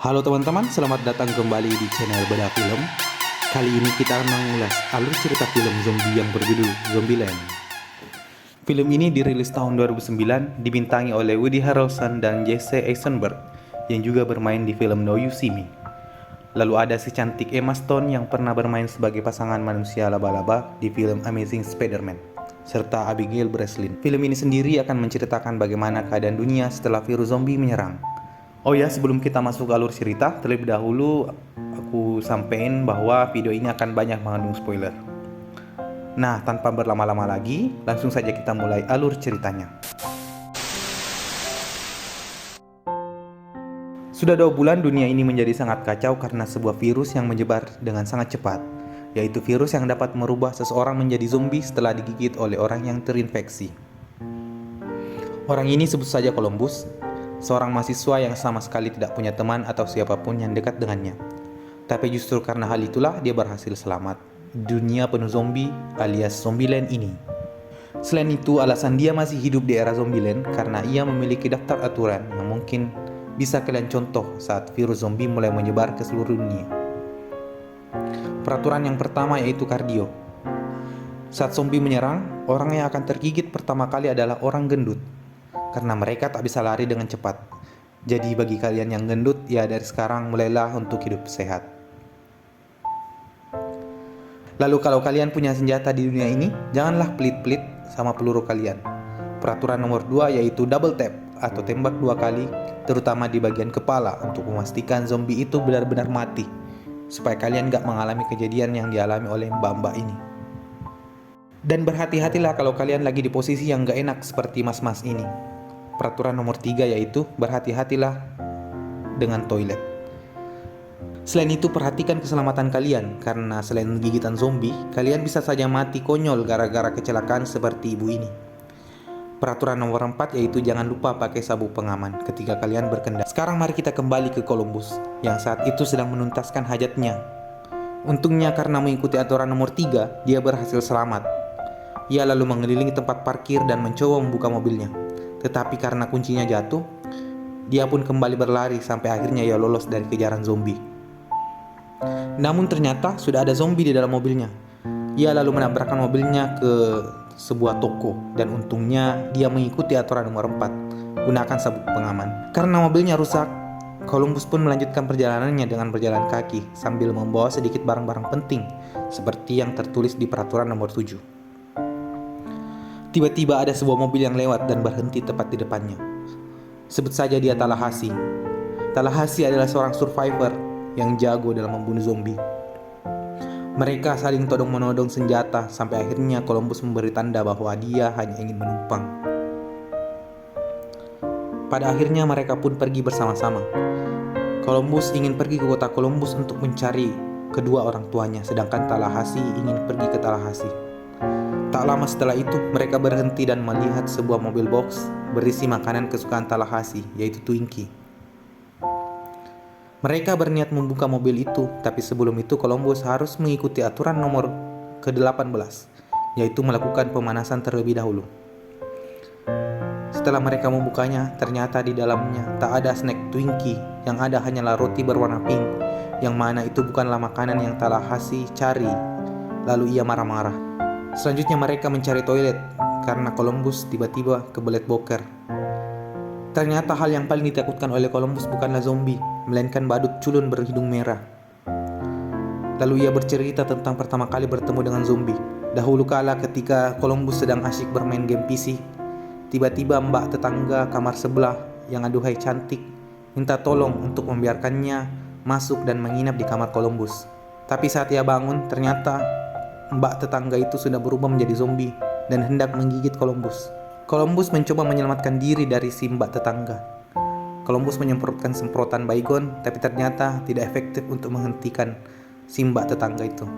Halo teman-teman, selamat datang kembali di channel Bedah Film. Kali ini kita akan mengulas alur cerita film zombie yang berjudul Zombieland. Film ini dirilis tahun 2009, dibintangi oleh Woody Harrelson dan Jesse Eisenberg yang juga bermain di film Now You See Me. Lalu ada si cantik Emma Stone yang pernah bermain sebagai pasangan manusia laba-laba di film Amazing Spider-Man, serta Abigail Breslin. Film ini sendiri akan menceritakan bagaimana keadaan dunia setelah virus zombie menyerang. Oh ya, sebelum kita masuk ke alur cerita, terlebih dahulu aku sampein bahwa video ini akan banyak mengandung spoiler. Nah, tanpa berlama-lama lagi, langsung saja kita mulai alur ceritanya. Sudah 2 bulan dunia ini menjadi sangat kacau karena sebuah virus yang menyebar dengan sangat cepat, yaitu virus yang dapat merubah seseorang menjadi zombie setelah digigit oleh orang yang terinfeksi. Orang ini sebut saja Columbus, seorang mahasiswa yang sama sekali tidak punya teman atau siapapun yang dekat dengannya. Tapi justru karena hal itulah dia berhasil selamat di dunia penuh zombie alias Zombieland ini. Selain itu, alasan dia masih hidup di era Zombieland karena ia memiliki daftar aturan yang mungkin bisa kalian contoh saat virus zombie mulai menyebar ke seluruh dunia. Peraturan yang pertama yaitu kardio. Saat zombie menyerang, orang yang akan tergigit pertama kali adalah orang gendut, karena mereka tak bisa lari dengan cepat. Jadi bagi kalian yang gendut, ya dari sekarang mulailah untuk hidup sehat. Lalu kalau kalian punya senjata di dunia ini, janganlah pelit-pelit sama peluru kalian. Peraturan nomor 2 yaitu double tap atau tembak 2 kali, terutama di bagian kepala untuk memastikan zombie itu benar-benar mati, supaya kalian gak mengalami kejadian yang dialami oleh mbak-mbak ini. Dan berhati-hatilah kalau kalian lagi di posisi yang gak enak seperti mas-mas ini. Peraturan nomor 3 yaitu berhati-hatilah dengan toilet. Selain itu, perhatikan keselamatan kalian, karena selain gigitan zombie, kalian bisa saja mati konyol gara-gara kecelakaan seperti ibu ini. Peraturan nomor 4 yaitu jangan lupa pakai sabuk pengaman ketika kalian berkendara. Sekarang mari kita kembali ke Columbus yang saat itu sedang menuntaskan hajatnya. Untungnya karena mengikuti aturan nomor 3, dia berhasil selamat. Ia lalu mengelilingi tempat parkir dan mencoba membuka mobilnya. Tetapi karena kuncinya jatuh, dia pun kembali berlari sampai akhirnya ia lolos dari kejaran zombie. Namun ternyata sudah ada zombie di dalam mobilnya. Ia lalu menabrakkan mobilnya ke sebuah toko dan untungnya dia mengikuti aturan nomor 4, gunakan sabuk pengaman. Karena mobilnya rusak, Columbus pun melanjutkan perjalanannya dengan berjalan kaki sambil membawa sedikit barang-barang penting seperti yang tertulis di peraturan nomor 7. Tiba-tiba ada sebuah mobil yang lewat dan berhenti tepat di depannya. Sebut saja dia Tallahassee. Tallahassee adalah seorang survivor yang jago dalam membunuh zombie. Mereka saling todong-menodong senjata sampai akhirnya Columbus memberi tanda bahwa dia hanya ingin menumpang. Pada akhirnya mereka pun pergi bersama-sama. Columbus ingin pergi ke kota Columbus untuk mencari kedua orang tuanya, sedangkan Tallahassee ingin pergi ke Tallahassee. Tak lama setelah itu, mereka berhenti dan melihat sebuah mobil box berisi makanan kesukaan Tallahassee, yaitu Twinkie. Mereka berniat membuka mobil itu, tapi sebelum itu Columbus harus mengikuti aturan nomor ke-18, yaitu melakukan pemanasan terlebih dahulu. Setelah mereka membukanya, ternyata di dalamnya tak ada snack Twinkie, yang ada hanyalah roti berwarna pink, yang mana itu bukanlah makanan yang Tallahassee cari. Lalu ia marah-marah. Selanjutnya mereka mencari toilet, karena Columbus tiba-tiba kebelet boker. Ternyata hal yang paling ditakutkan oleh Columbus bukanlah zombie, melainkan badut culun berhidung merah. Lalu ia bercerita tentang pertama kali bertemu dengan zombie. Dahulu kala ketika Columbus sedang asyik bermain game PC, tiba-tiba mbak tetangga kamar sebelah yang aduhai cantik minta tolong untuk membiarkannya masuk dan menginap di kamar Columbus. Tapi saat ia bangun, ternyata mbak tetangga itu sudah berubah menjadi zombie dan hendak menggigit Columbus. Columbus mencoba menyelamatkan diri dari si mbak tetangga. Columbus menyemprotkan semprotan baygon, tapi ternyata tidak efektif untuk menghentikan si mbak tetangga itu.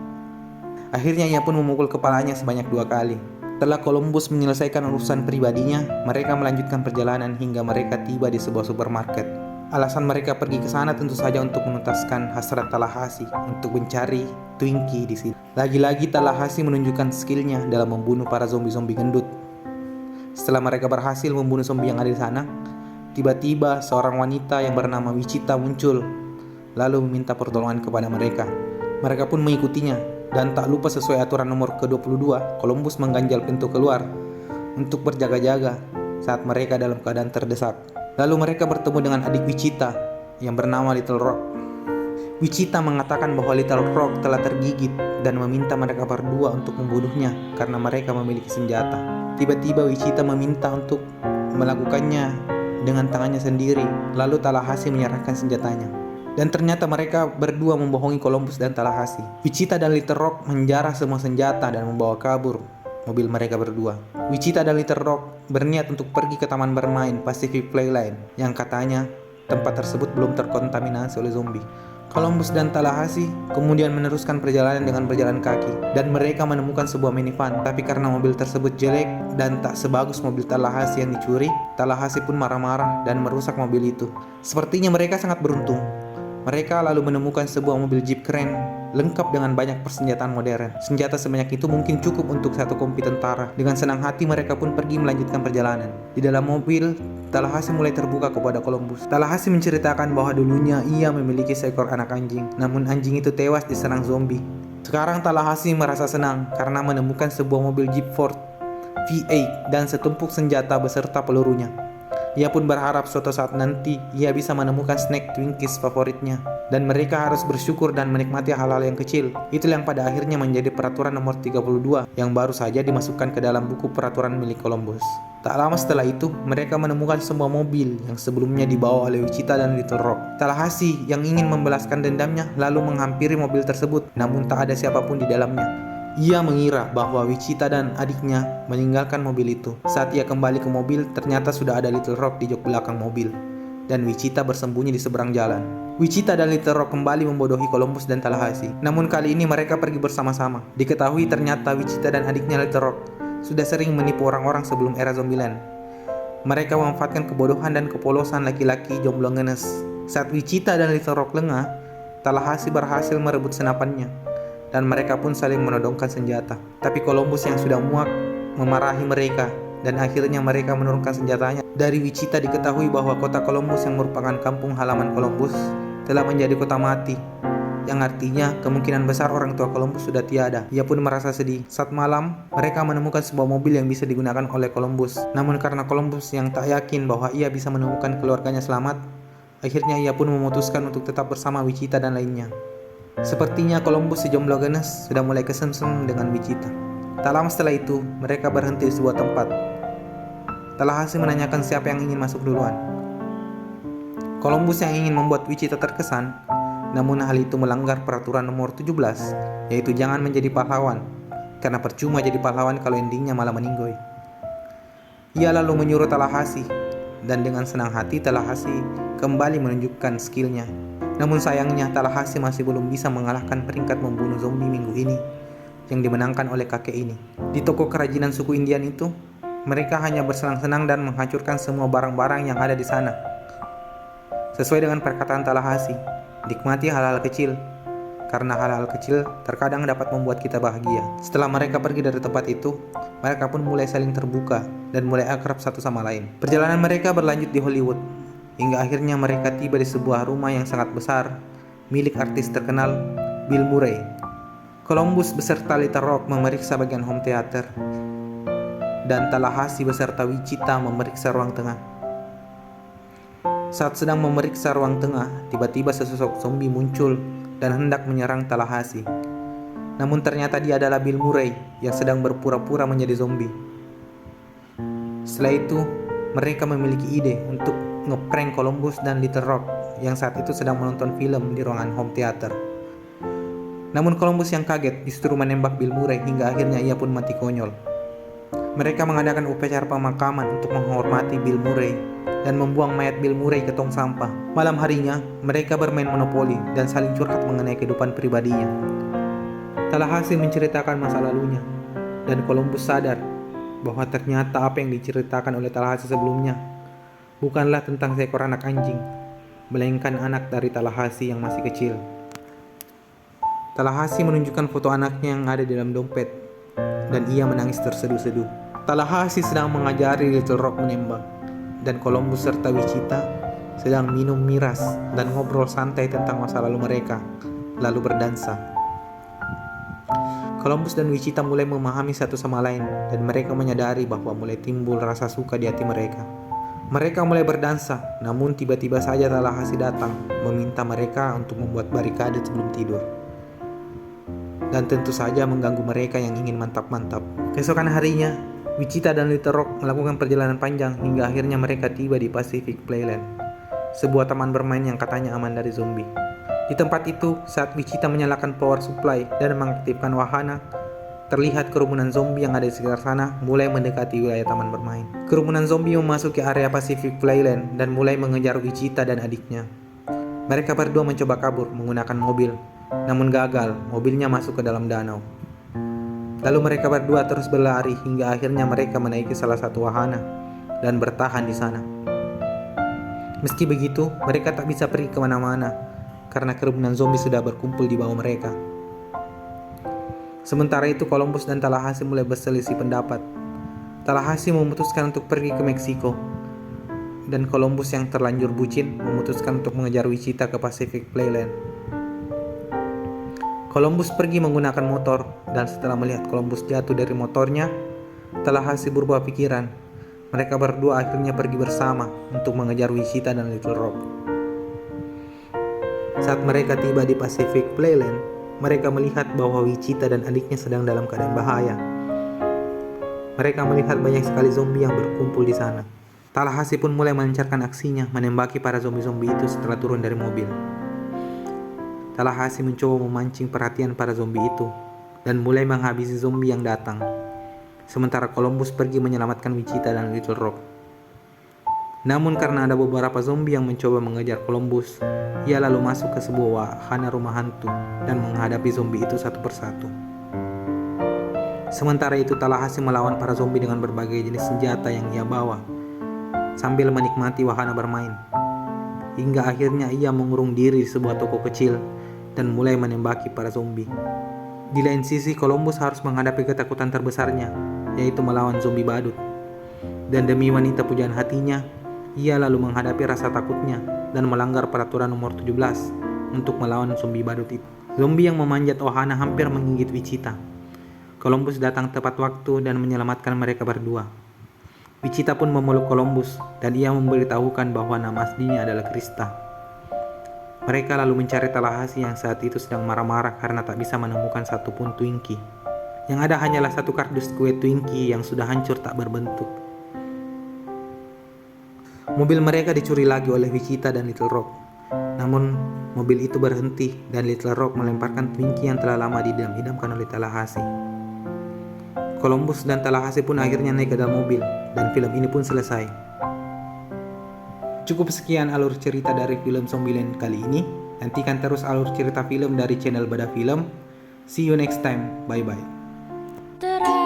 Akhirnya ia pun memukul kepalanya sebanyak 2 kali. Setelah Columbus menyelesaikan urusan pribadinya, mereka melanjutkan perjalanan hingga mereka tiba di sebuah supermarket. Alasan mereka pergi ke sana tentu saja untuk menuntaskan hasrat Tallahassee untuk mencari Twinkie di sini. Lagi-lagi Tallahassee menunjukkan skillnya dalam membunuh para zombie-zombie gendut. Setelah mereka berhasil membunuh zombie yang ada di sana, tiba-tiba seorang wanita yang bernama Wichita muncul lalu meminta pertolongan kepada mereka. Mereka pun mengikutinya, dan tak lupa sesuai aturan nomor ke-22, Columbus mengganjal pintu keluar untuk berjaga-jaga saat mereka dalam keadaan terdesak. Lalu mereka bertemu dengan adik Wichita yang bernama Little Rock. Wichita mengatakan bahwa Little Rock telah tergigit dan meminta mereka berdua untuk membunuhnya karena mereka memiliki senjata. Tiba-tiba Wichita meminta untuk melakukannya dengan tangannya sendiri, lalu Tallahassee menyerahkan senjatanya. Dan ternyata mereka berdua membohongi Columbus dan Tallahassee. Wichita dan Little Rock menjarah semua senjata dan membawa kabur mobil mereka berdua. Wichita dan Little Rock berniat untuk pergi ke taman bermain Pacific Playland yang katanya tempat tersebut belum terkontaminasi oleh zombie. Columbus dan Tallahassee kemudian meneruskan perjalanan dengan berjalan kaki, dan mereka menemukan sebuah minivan. Tapi karena mobil tersebut jelek dan tak sebagus mobil Tallahassee yang dicuri, Tallahassee pun marah-marah dan merusak mobil itu. Sepertinya mereka sangat beruntung. Mereka lalu menemukan sebuah mobil jeep keren lengkap dengan banyak persenjataan modern. Senjata sebanyak itu mungkin cukup untuk satu kompi tentara. Dengan senang hati mereka pun pergi melanjutkan perjalanan. Di dalam mobil, Tallahassee mulai terbuka kepada Columbus. Tallahassee menceritakan bahwa dulunya ia memiliki seekor anak anjing, namun anjing itu tewas diserang zombie. Sekarang Tallahassee merasa senang karena menemukan sebuah mobil jeep Ford V8 dan setumpuk senjata beserta pelurunya. Ia pun berharap suatu saat nanti ia bisa menemukan snack Twinkies favoritnya, dan mereka harus bersyukur dan menikmati hal-hal yang kecil. Itulah yang pada akhirnya menjadi peraturan nomor 32 yang baru saja dimasukkan ke dalam buku peraturan milik Columbus. Tak lama setelah itu, mereka menemukan sebuah mobil yang sebelumnya dibawa oleh Wichita dan Little Rock. Tallahassee yang ingin membalaskan dendamnya lalu menghampiri mobil tersebut, namun tak ada siapapun di dalamnya. Ia mengira bahwa Wichita dan adiknya meninggalkan mobil itu. Saat ia kembali ke mobil, ternyata sudah ada Little Rock di jok belakang mobil, dan Wichita bersembunyi di seberang jalan. Wichita dan Little Rock kembali membodohi Columbus dan Tallahassee. Namun kali ini mereka pergi bersama-sama. Diketahui ternyata Wichita dan adiknya Little Rock sudah sering menipu orang-orang sebelum era Zombieland. Mereka memanfaatkan kebodohan dan kepolosan laki-laki jomblo ngenes. Saat Wichita dan Little Rock lengah, Tallahassee berhasil merebut senapannya, dan mereka pun saling menodongkan senjata. Tapi Columbus yang sudah muak memarahi mereka, dan akhirnya mereka menurunkan senjatanya. Dari Wichita diketahui bahwa kota Columbus yang merupakan kampung halaman Columbus telah menjadi kota mati, yang artinya kemungkinan besar orang tua Columbus sudah tiada. Ia pun merasa sedih. Saat malam, mereka menemukan sebuah mobil yang bisa digunakan oleh Columbus. Namun karena Columbus yang tak yakin bahwa ia bisa menemukan keluarganya selamat, akhirnya ia pun memutuskan untuk tetap bersama Wichita dan lainnya. Sepertinya Columbus si jomblo genes sudah mulai kesemsem dengan Wichita. Tak lama setelah itu, mereka berhenti di sebuah tempat. Tallahassee menanyakan siapa yang ingin masuk duluan. Columbus yang ingin membuat Wichita terkesan, namun hal itu melanggar peraturan nomor 17, yaitu jangan menjadi pahlawan, karena percuma jadi pahlawan kalau endingnya malah meninggoy. Ia lalu menyuruh Tallahassee, dan dengan senang hati Tallahassee kembali menunjukkan skillnya. Namun sayangnya Tallahassee masih belum bisa mengalahkan peringkat membunuh zombie minggu ini yang dimenangkan oleh kakek ini. Di toko kerajinan suku Indian itu, mereka hanya bersenang-senang dan menghancurkan semua barang-barang yang ada di sana. Sesuai dengan perkataan Tallahassee, nikmati hal-hal kecil, karena hal-hal kecil terkadang dapat membuat kita bahagia. Setelah mereka pergi dari tempat itu, mereka pun mulai saling terbuka dan mulai akrab satu sama lain. Perjalanan mereka berlanjut di Hollywood, hingga akhirnya mereka tiba di sebuah rumah yang sangat besar milik artis terkenal Bill Murray. Columbus beserta Little Rock memeriksa bagian home theater, dan Tallahassee beserta Wichita memeriksa ruang tengah. Saat sedang memeriksa ruang tengah, tiba-tiba sesosok zombie muncul dan hendak menyerang Tallahassee. Namun ternyata dia adalah Bill Murray yang sedang berpura-pura menjadi zombie. Setelah itu, mereka memiliki ide untuk ngeprank Columbus dan Little Rock yang saat itu sedang menonton film di ruangan home theater. Namun Columbus yang kaget justru menembak Bill Murray hingga akhirnya ia pun mati konyol. Mereka mengadakan upacara pemakaman untuk menghormati Bill Murray dan membuang mayat Bill Murray ke tong sampah. Malam harinya, mereka bermain monopoli dan saling curhat mengenai kehidupan pribadinya. Tallahassee menceritakan masa lalunya, dan Columbus sadar bahwa ternyata apa yang diceritakan oleh Tallahassee sebelumnya bukanlah tentang seekor anak anjing, melainkan anak dari Tallahassee yang masih kecil. Tallahassee menunjukkan foto anaknya yang ada di dalam dompet, dan ia menangis terseduh-seduh. Tallahassee sedang mengajari Little Rock menembak, dan Columbus serta Wichita sedang minum miras dan ngobrol santai tentang masa lalu mereka, lalu berdansa. Columbus dan Wichita mulai memahami satu sama lain dan mereka menyadari bahwa mulai timbul rasa suka di hati mereka. Mereka mulai berdansa, namun tiba-tiba saja Tallahassee datang meminta mereka untuk membuat barikade sebelum tidur. Dan tentu saja mengganggu mereka yang ingin mantap-mantap. Keesokan harinya, Wichita dan Little Rock melakukan perjalanan panjang hingga akhirnya mereka tiba di Pacific Playland, sebuah taman bermain yang katanya aman dari zombie. Di tempat itu, saat Wichita menyalakan power supply dan mengaktifkan wahana, terlihat kerumunan zombie yang ada di sekitar sana mulai mendekati wilayah taman bermain. Kerumunan zombie memasuki area Pacific Playland dan mulai mengejar Wichita dan adiknya. Mereka berdua mencoba kabur menggunakan mobil, namun gagal, mobilnya masuk ke dalam danau. Lalu mereka berdua terus berlari hingga akhirnya mereka menaiki salah satu wahana dan bertahan di sana. Meski begitu, mereka tak bisa pergi kemana-mana karena kerumunan zombie sudah berkumpul di bawah mereka. Sementara itu, Columbus dan Tallahassee mulai berselisih pendapat. Tallahassee memutuskan untuk pergi ke Meksiko, dan Columbus yang terlanjur bucin memutuskan untuk mengejar Wichita ke Pacific Playland. Columbus pergi menggunakan motor, dan setelah melihat Columbus jatuh dari motornya, Tallahassee berubah pikiran. Mereka berdua akhirnya pergi bersama untuk mengejar Wichita dan Little Rock. Saat mereka tiba di Pacific Playland, mereka melihat bahwa Wichita dan adiknya sedang dalam keadaan bahaya. Mereka melihat banyak sekali zombie yang berkumpul di sana. Tallahassee pun mulai melancarkan aksinya menembaki para zombie-zombie itu setelah turun dari mobil. Tallahassee mencoba memancing perhatian para zombie itu dan mulai menghabisi zombie yang datang. Sementara Columbus pergi menyelamatkan Wichita dan Little Rock. Namun karena ada beberapa zombie yang mencoba mengejar Columbus, ia lalu masuk ke sebuah wahana rumah hantu dan menghadapi zombie itu satu persatu. Sementara itu Tallahassee melawan para zombie dengan berbagai jenis senjata yang ia bawa, sambil menikmati wahana bermain. Hingga akhirnya ia mengurung diri di sebuah toko kecil dan mulai menembaki para zombie. Di lain sisi, Columbus harus menghadapi ketakutan terbesarnya, yaitu melawan zombie badut. Dan demi wanita pujaan hatinya, ia lalu menghadapi rasa takutnya dan melanggar peraturan nomor 17 untuk melawan zombie badut itu. Zombie yang memanjat wahana hampir menggigit Wichita. Columbus datang tepat waktu dan menyelamatkan mereka berdua. Wichita pun memeluk Columbus dan ia memberitahukan bahwa nama aslinya adalah Krista. Mereka lalu mencari Tallahassee yang saat itu sedang marah-marah karena tak bisa menemukan satupun Twinkie. Yang ada hanyalah satu kardus kue Twinkie yang sudah hancur tak berbentuk. Mobil mereka dicuri lagi oleh Wichita dan Little Rock. Namun mobil itu berhenti dan Little Rock melemparkan Twinkie yang telah lama diidam-idamkan oleh Tallahassee. Columbus dan Tallahassee pun akhirnya naik ke dalam mobil dan film ini pun selesai. Cukup sekian alur cerita dari film Zombieland kali ini. Nantikan terus alur cerita film dari channel Bada Film. See you next time. Bye bye.